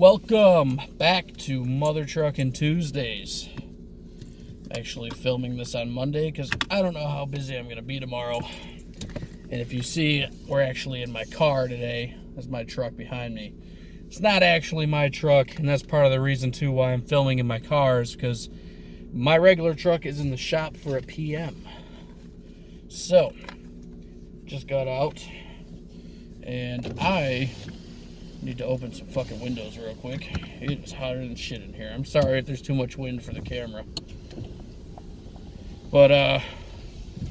Welcome back to MotherTrucking Tuesdays. Actually filming this on Monday because I don't know how busy I'm going to be tomorrow. And if you see, we're actually in my car today. That's my truck behind me. It's not actually my truck, and that's part of the reason too why I'm filming in my car is because my regular truck is in the shop for a PM. So, just got out, and I need to open some fucking windows real quick. It is hotter than shit in here. I'm sorry if there's too much wind for the camera. But, I'm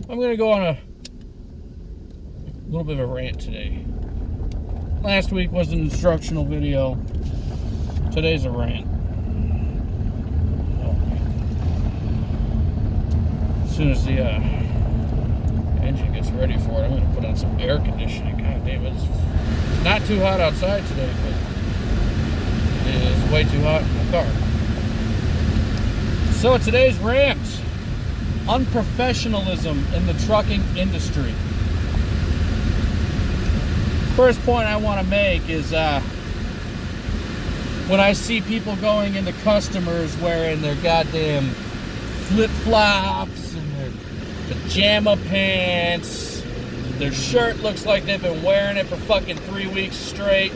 gonna go on a little bit of a rant today. Last week was an instructional video. Today's a rant. As soon as the engine gets ready for it, I'm gonna put on some air conditioning. God damn it. It's not too hot outside today, but it is way too hot in my car. So today's rant: unprofessionalism in the trucking industry. First point I want to make is when I see people going into customers wearing their goddamn flip-flops and their pajama pants, their shirt looks like they've been wearing it for fucking 3 weeks straight,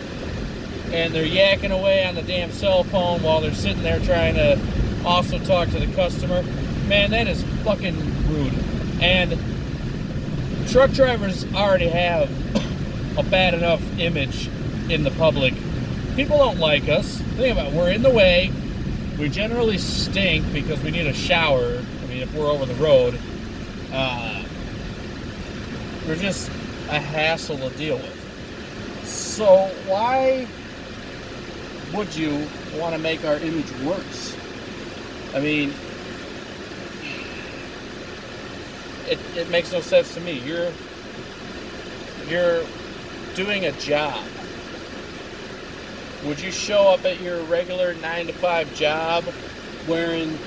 and they're yakking away on the damn cell phone while they're sitting there trying to also talk to the customer. Man, that is fucking rude. And truck drivers already have a bad enough image in the public. People don't like us. Think about it. We're in the way. We generally stink because we need a shower. I mean, if we're over the road, we're just a hassle to deal with. So why would you want to make our image worse? I mean, it makes no sense to me. You're doing a job. Would you show up at your regular 9-to-5 job wearing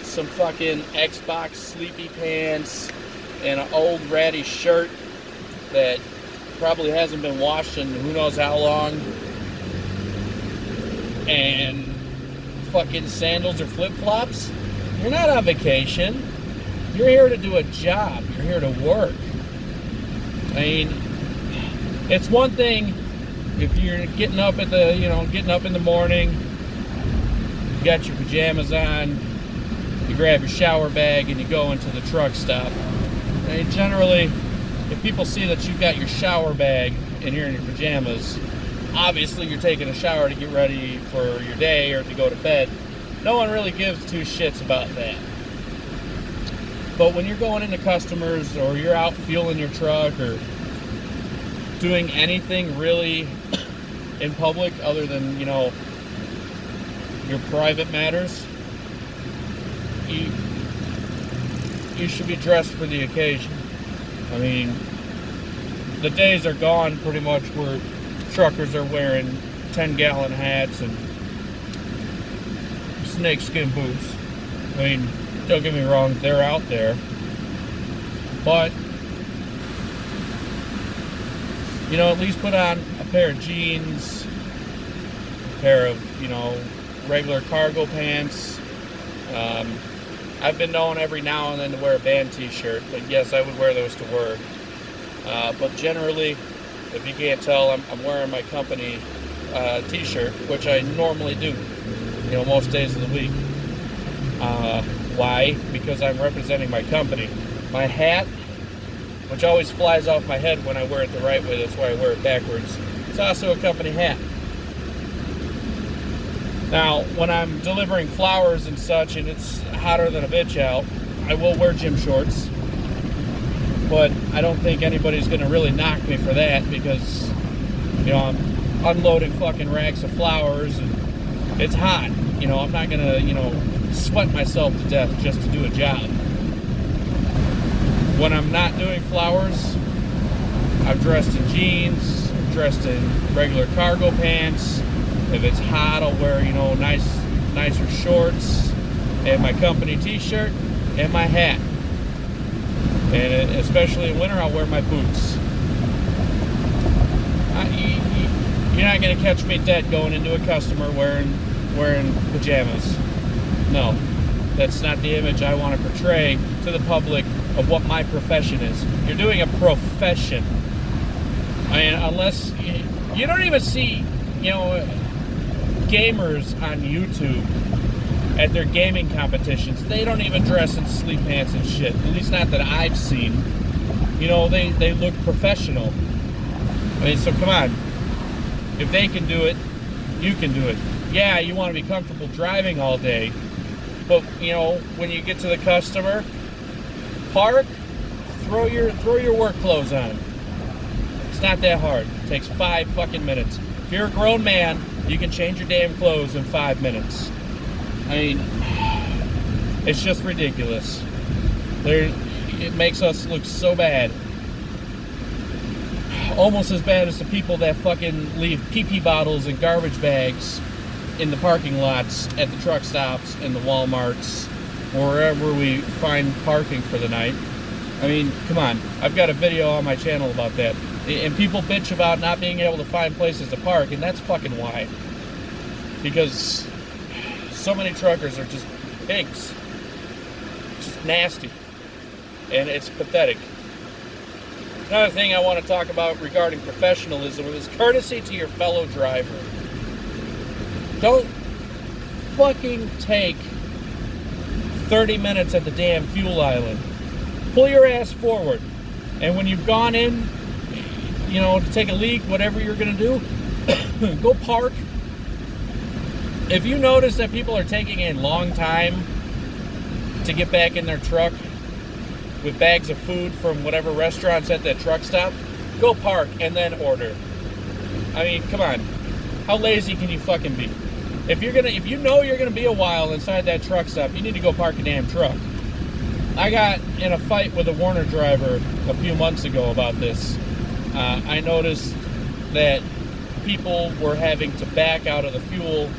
some fucking Xbox sleepy pants and an old ratty shirt that probably hasn't been washed in who knows how long, and fucking sandals or flip-flops? You're not on vacation. You're here to do a job. You're here to work. I mean, it's one thing if you're getting up in the morning, you got your pajamas on, you grab your shower bag and you go into the truck stop. And generally, if people see that you've got your shower bag and you're in your pajamas, obviously you're taking a shower to get ready for your day or to go to bed. No one really gives two shits about that. But when you're going into customers or you're out fueling your truck or doing anything really in public other than, your private matters, you should be dressed for the occasion. I mean, the days are gone pretty much where truckers are wearing 10-gallon hats and snakeskin boots. I mean, don't get me wrong, they're out there. But, at least put on a pair of jeans, a pair of, regular cargo pants. I've been known every now and then to wear a band t-shirt, but yes, I would wear those to work. But generally, if you can't tell, I'm wearing my company t-shirt, which I normally do, most days of the week. Why? Because I'm representing my company. My hat, which always flies off my head when I wear it the right way, that's why I wear it backwards, it's also a company hat. Now, when I'm delivering flowers and such, and it's hotter than a bitch out, I will wear gym shorts. But I don't think anybody's going to really knock me for that because, I'm unloading fucking racks of flowers and it's hot. I'm not going to, sweat myself to death just to do a job. When I'm not doing flowers, I'm dressed in jeans, I'm dressed in regular cargo pants. If it's hot, I'll wear, nicer shorts and my company t-shirt and my hat. And especially in winter, I'll wear my boots. You're not going to catch me dead going into a customer wearing pajamas. No, that's not the image I want to portray to the public of what my profession is. You're doing a profession. I mean, unless you don't even see, gamers on YouTube at their gaming competitions. They don't even dress in sleep pants and shit. At least not that I've seen. They look professional. I mean, so come on. If they can do it, you can do it. Yeah, you want to be comfortable driving all day, but when you get to the customer, park, throw your work clothes on. It's not that hard. It takes 5 fucking minutes. If you're a grown man, you can change your damn clothes in 5 minutes. I mean, it's just ridiculous. It makes us look so bad. Almost as bad as the people that fucking leave pee-pee bottles and garbage bags in the parking lots at the truck stops and the Walmarts, or wherever we find parking for the night. I mean, come on. I've got a video on my channel about that. And people bitch about not being able to find places to park, and that's fucking why. Because so many truckers are just pigs. Just nasty. And it's pathetic. Another thing I want to talk about regarding professionalism is courtesy to your fellow driver. Don't fucking take 30 minutes at the damn fuel island. Pull your ass forward. And when you've gone in, to take a leak, whatever you're going to do, go park. If you notice that people are taking a long time to get back in their truck with bags of food from whatever restaurants at that truck stop, go park and then order. I mean, come on. How lazy can you fucking be? If you know you're gonna be a while inside that truck stop, you need to go park a damn truck. I got in a fight with a Warner driver a few months ago about this. I noticed that people were having to back out of the fuel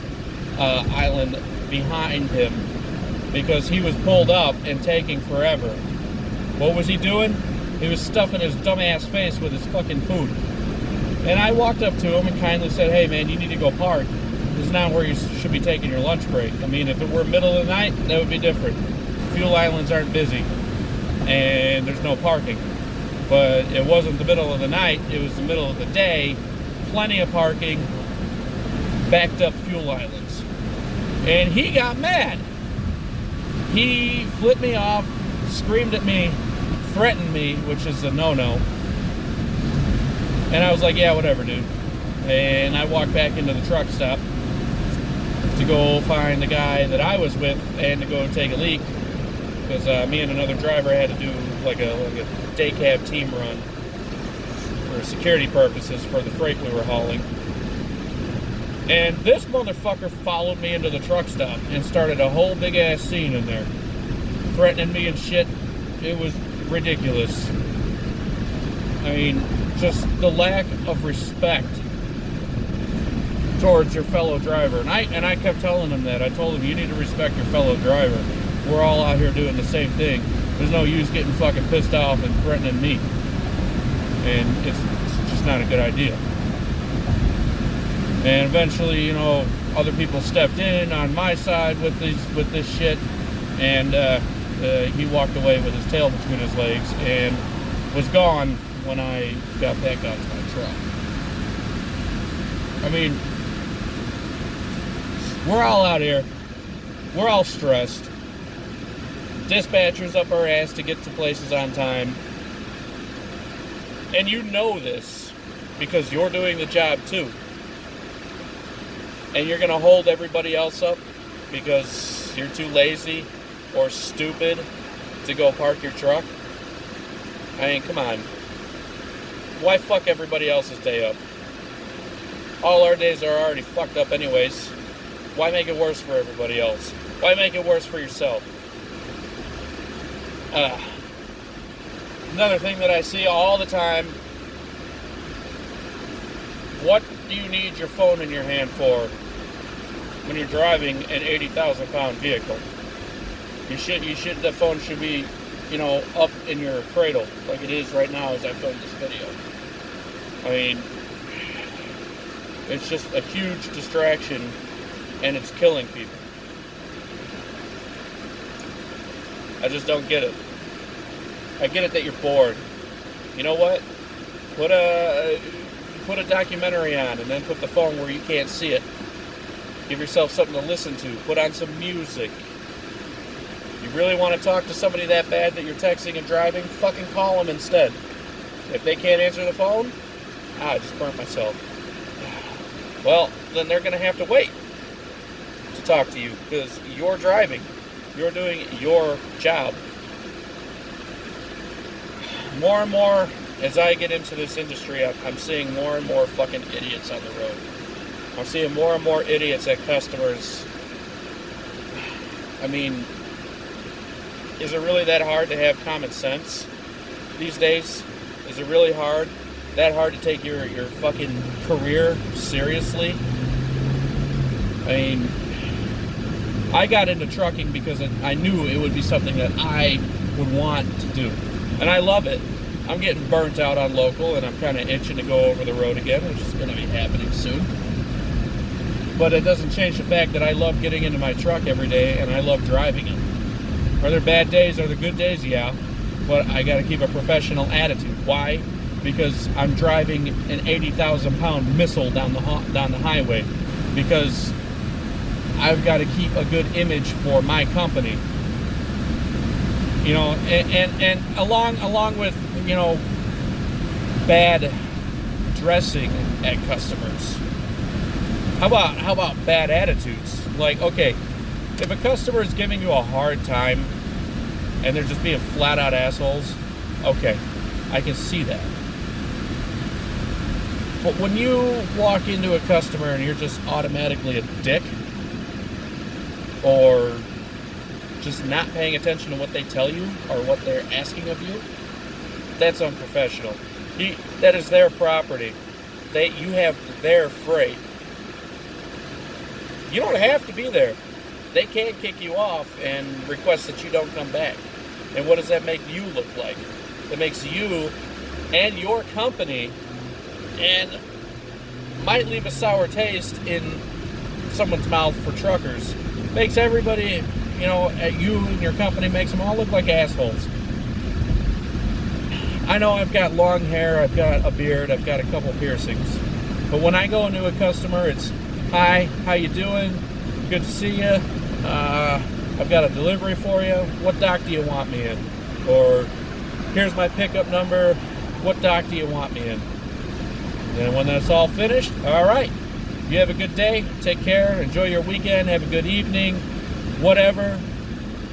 island behind him because he was pulled up and taking forever. What was he doing? He was stuffing his dumbass face with his fucking food. And I walked up to him and kindly said, hey man, you need to go park. This is not where you should be taking your lunch break. I mean, if it were middle of the night, that would be different. Fuel islands aren't busy and there's no parking. But it wasn't the middle of the night, it was the middle of the day. Plenty of parking, backed up fuel islands. And he got mad. He flipped me off, screamed at me, threatened me, which is a no-no. And I was like, yeah, whatever, dude. And I walked back into the truck stop to go find the guy that I was with and to go take a leak. Because me and another driver had to do like a day cab team run for security purposes for the freight we were hauling. And this motherfucker followed me into the truck stop and started a whole big ass scene in there. Threatening me and shit. It was ridiculous. I mean, just the lack of respect towards your fellow driver. And I kept telling him that. I told him, you need to respect your fellow driver. We're all out here doing the same thing. There's no use getting fucking pissed off and threatening me. And it's just not a good idea. And eventually, other people stepped in on my side with this shit. And he walked away with his tail between his legs and was gone when I got back out to my truck. I mean, we're all out here. We're all stressed. Dispatchers up our ass to get to places on time. And you know this because you're doing the job too. And you're going to hold everybody else up because you're too lazy or stupid to go park your truck. I mean, come on. Why fuck everybody else's day up? All our days are already fucked up anyways. Why make it worse for everybody else? Why make it worse for yourself? Another thing that I see all the time, what do you need your phone in your hand for when you're driving an 80,000 pound vehicle? The phone should be, up in your cradle like it is right now as I film this video. I mean, It's just a huge distraction, and it's killing people. I just don't get it. I get it that you're bored. You know what? Put a documentary on, and then put the phone where you can't see it. Give yourself something to listen to. Put on some music. You really want to talk to somebody that bad that you're texting and driving? Fucking call them instead. If they can't answer the phone, I just burnt myself. Well, then they're going to have to wait to talk to you because you're driving. You're doing your job. More and more, as I get into this industry, I'm seeing more and more fucking idiots on the road. I'm seeing more and more idiots at customers. I mean, is it really that hard to have common sense these days? Is it really that hard to take your fucking career seriously? I mean, I got into trucking because I knew it would be something that I would want to do. And I love it. I'm getting burnt out on local, and I'm kind of itching to go over the road again, which is going to be happening soon. But it doesn't change the fact that I love getting into my truck every day, and I love driving it. Are there bad days? Are there good days? Yeah. But I got to keep a professional attitude. Why? Because I'm driving an 80,000-pound missile down the highway. Because I've got to keep a good image for my company. You know, and along with, you know, bad dressing at customers. How about bad attitudes? Like, okay, if a customer is giving you a hard time and they're just being flat out assholes, okay, I can see that. But when you walk into a customer and you're just automatically a dick, or just not paying attention to what they tell you or what they're asking of you, that's unprofessional. That is their property. You have their freight. You don't have to be there. They can kick you off and request that you don't come back. And what does that make you look like? It makes you and your company, and might leave a sour taste in someone's mouth for truckers. Makes everybody, you know, at you and your company, makes them all look like assholes. I know I've got long hair, I've got a beard, I've got a couple piercings. But when I go into a customer, it's, hi, how you doing? Good to see you. I've got a delivery for you. What dock do you want me in? Or, here's my pickup number. What dock do you want me in? And when that's all finished, all right. You have a good day. Take care. Enjoy your weekend. Have a good evening. Whatever.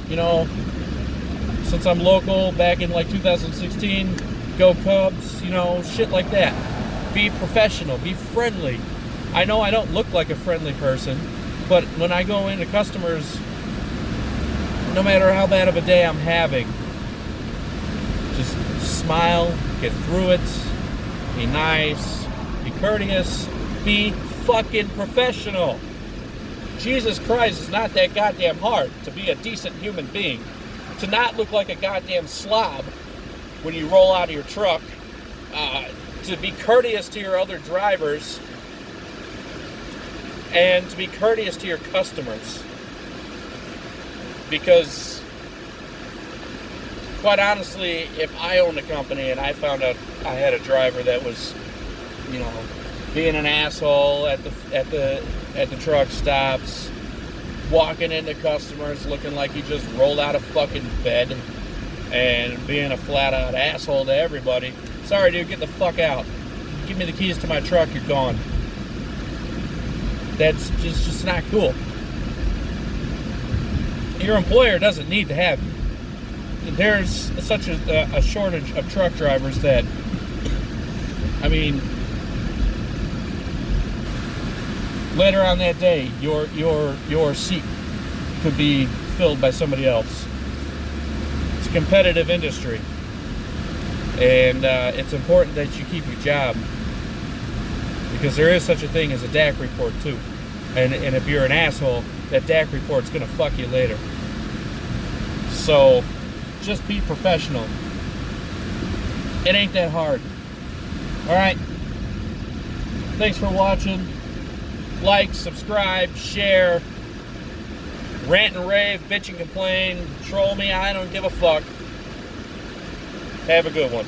You know, since I'm local, back in like 2016, go Cubs, you know, shit like that. Be professional. Be friendly. I know I don't look like a friendly person, but when I go into customers, no matter how bad of a day I'm having, just smile, get through it, be nice, be courteous, be fucking professional. Jesus Christ, it's not that goddamn hard to be a decent human being. To not look like a goddamn slob when you roll out of your truck. To be courteous to your other drivers. And to be courteous to your customers. Because, quite honestly, if I owned a company and I found out I had a driver that was, you know, being an asshole at the truck stops, walking into customers looking like he just rolled out of fucking bed, and being a flat out asshole to everybody. Sorry, dude, get the fuck out. Give me the keys to my truck, you're gone. That's just not cool. Your employer doesn't need to have you. There's such a shortage of truck drivers that, I mean, later on that day, your seat could be filled by somebody else. It's a competitive industry, and it's important that you keep your job, because there is such a thing as a DAC report too. And if you're an asshole, that DAC report's gonna fuck you later. So just be professional. It ain't that hard. All right. Thanks for watching. Like, subscribe, share, rant and rave, bitch and complain, troll me. I don't give a fuck. Have a good one.